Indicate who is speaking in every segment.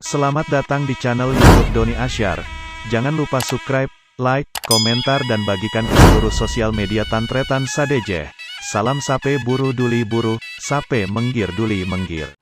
Speaker 1: Selamat datang di channel YouTube Doni Asyar. Jangan lupa subscribe, like, komentar dan bagikan ke seluruh sosial media Tantretan Sadejeh. Salam sape buru duli buru, sape menggir duli menggir.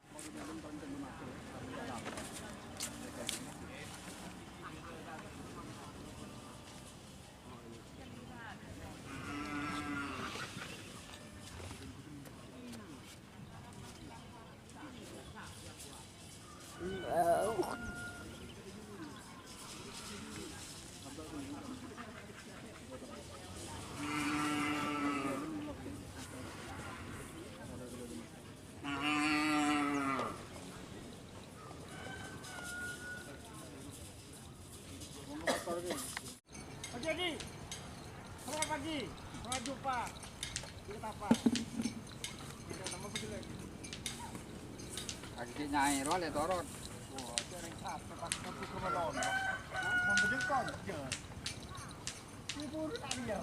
Speaker 2: Pagi, selamat pagi, selamat jumpa. Kita apa? Kita nama begini.
Speaker 3: Lagi nyai roh le torot.
Speaker 2: Wah, jarang apa pas kopi kemalon. Mau berdiri kon, je. Ibu tadi ya.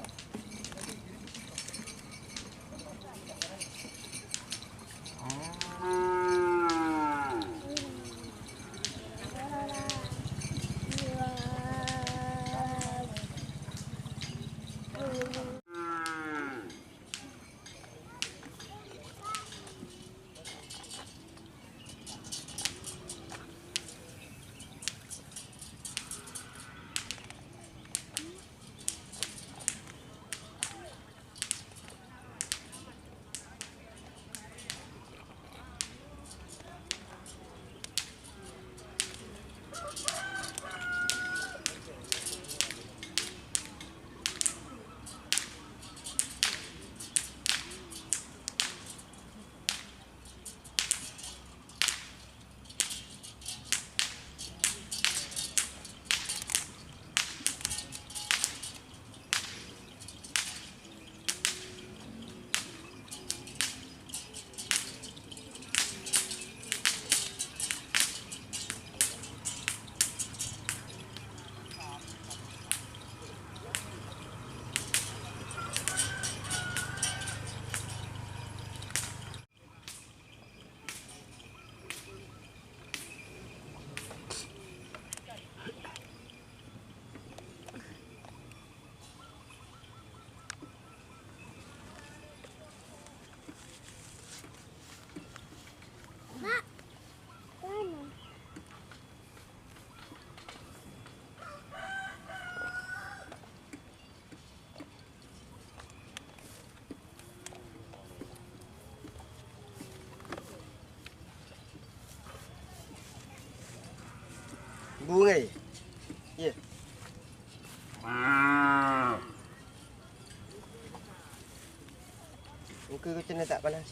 Speaker 3: Bunga. Iya. Muka kau cina tak panas.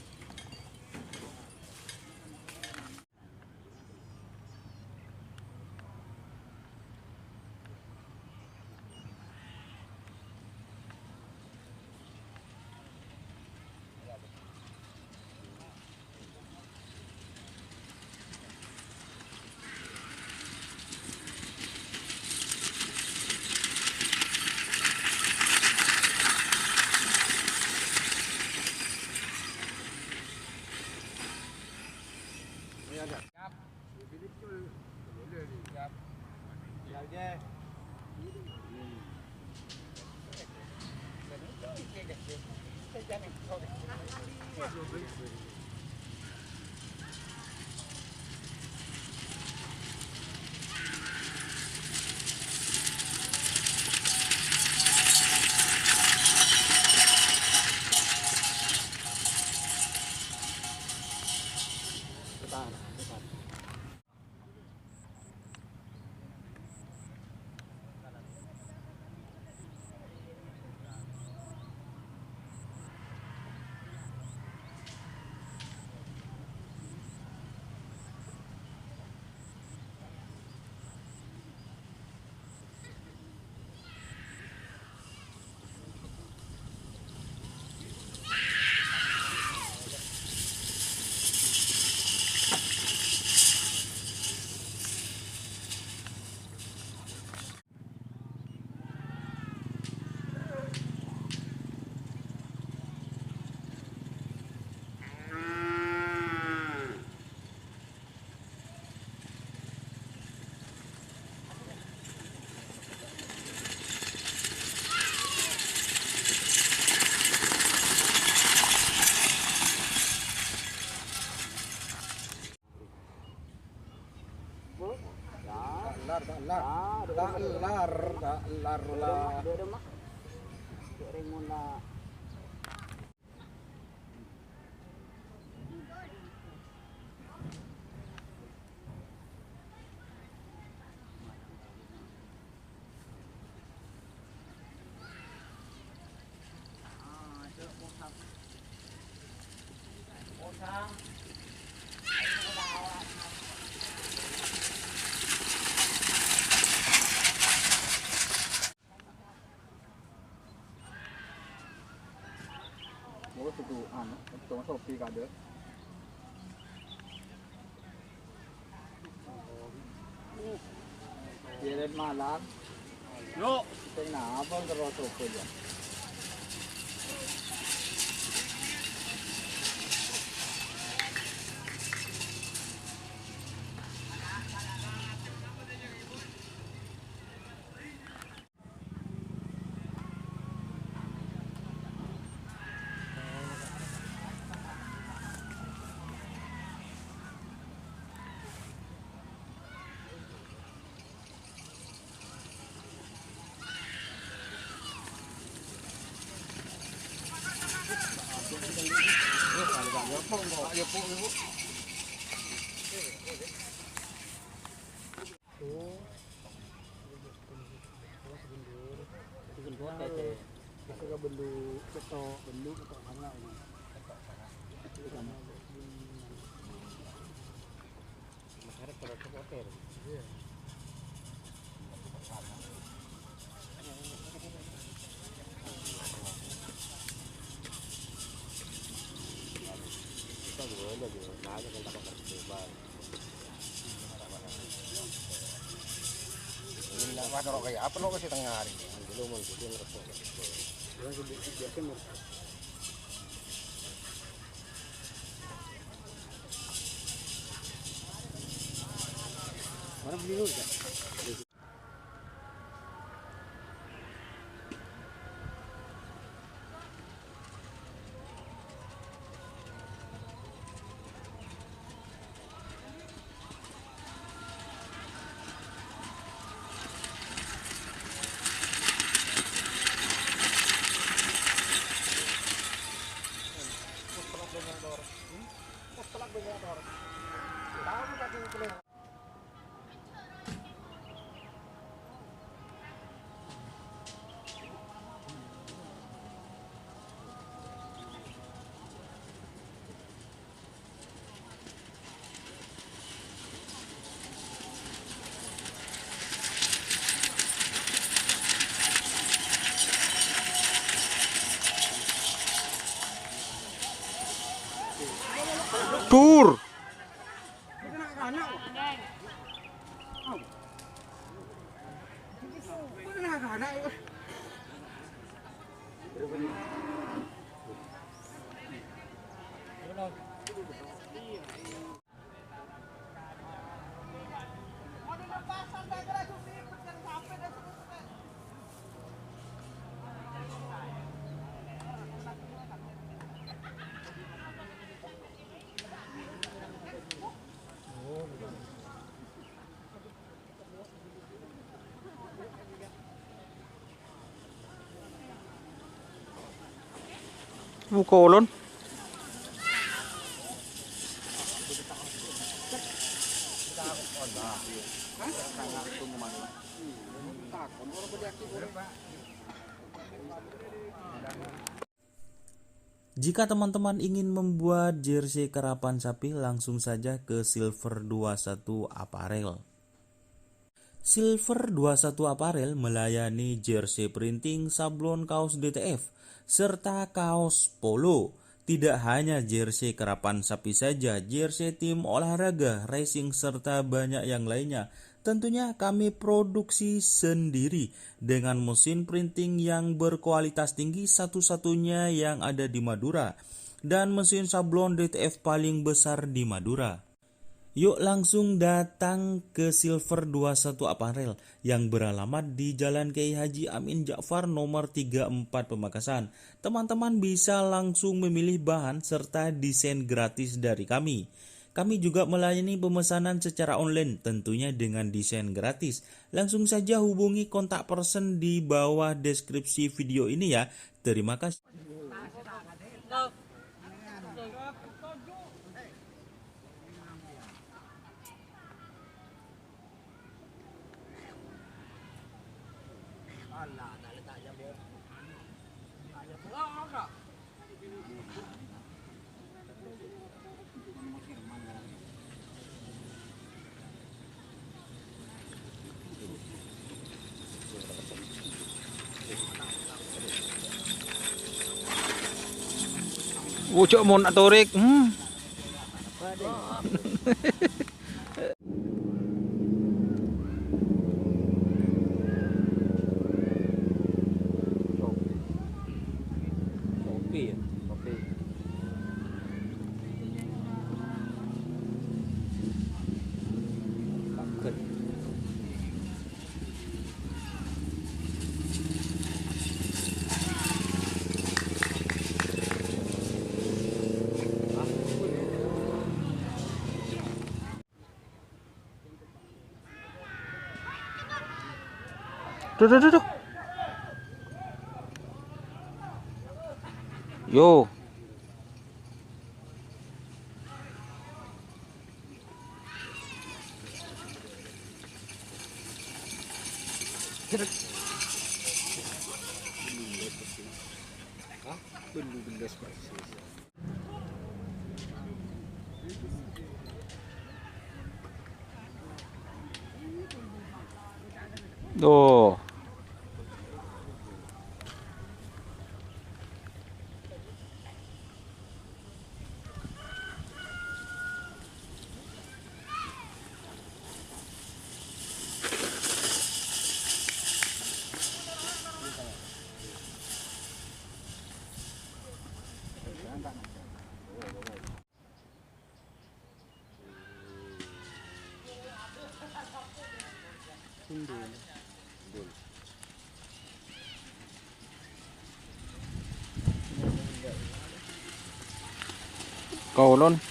Speaker 2: Mau sudu anu, itu sopi kade. Kirim malam. Yo, kenapa terus sopi ya? Kayak apa lo kasih tengah hari? Mana beli lu? Tur. Buka ulun.
Speaker 4: Jika teman-teman ingin membuat jersey karapan sapi, langsung saja ke Silver 21 Apparel. Silver 21 Apparel melayani jersey printing, sablon kaos DTF, serta kaos polo. Tidak hanya jersey karapan sapi saja, jersey tim olahraga, racing, serta banyak yang lainnya. Tentunya kami produksi sendiri dengan mesin printing yang berkualitas tinggi, satu-satunya yang ada di Madura, dan mesin sablon DTF paling besar di Madura. Yuk langsung datang ke Silver 21 Apparel yang beralamat di Jalan Kiai Haji Amin Ja'far nomor 34 Pamekasan. Teman-teman bisa langsung memilih bahan serta desain gratis dari kami. Kami juga melayani pemesanan secara online, tentunya dengan desain gratis. Langsung saja hubungi kontak person di bawah deskripsi video ini ya. Terima kasih.
Speaker 5: Wucuk mau nak torik. Kopi ya, kopi. Paket. Duh. Yo. Tuh. Kolon.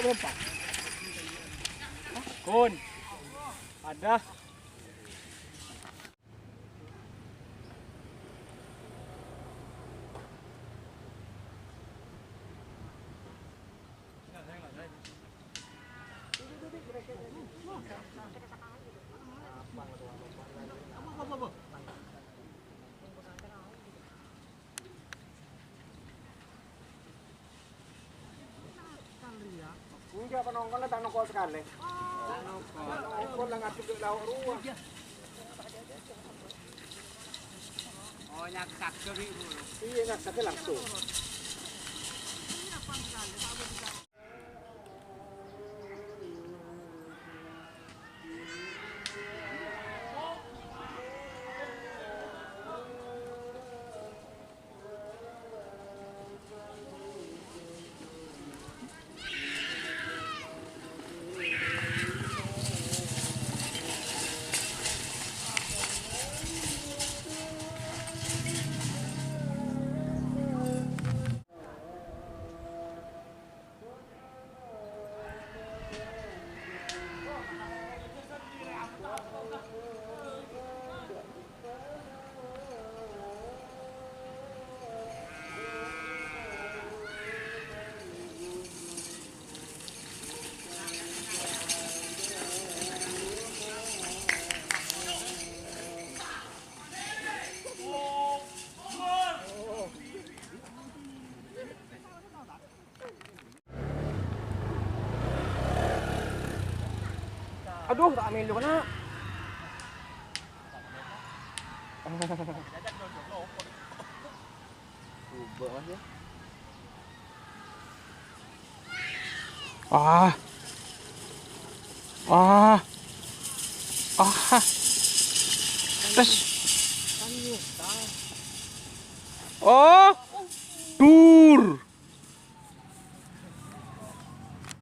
Speaker 2: Lompat. Kun. Ada. Enggak penongkolnya tak nongkol sekali. Nongkol lah ngatur ke laut ruang. Oh nyaksak ke dulu. Iya nyaksak langsung. Aduh, tak ambil dulu nak.
Speaker 5: Ah. Ah. Ah. Tes. Oh. Dur.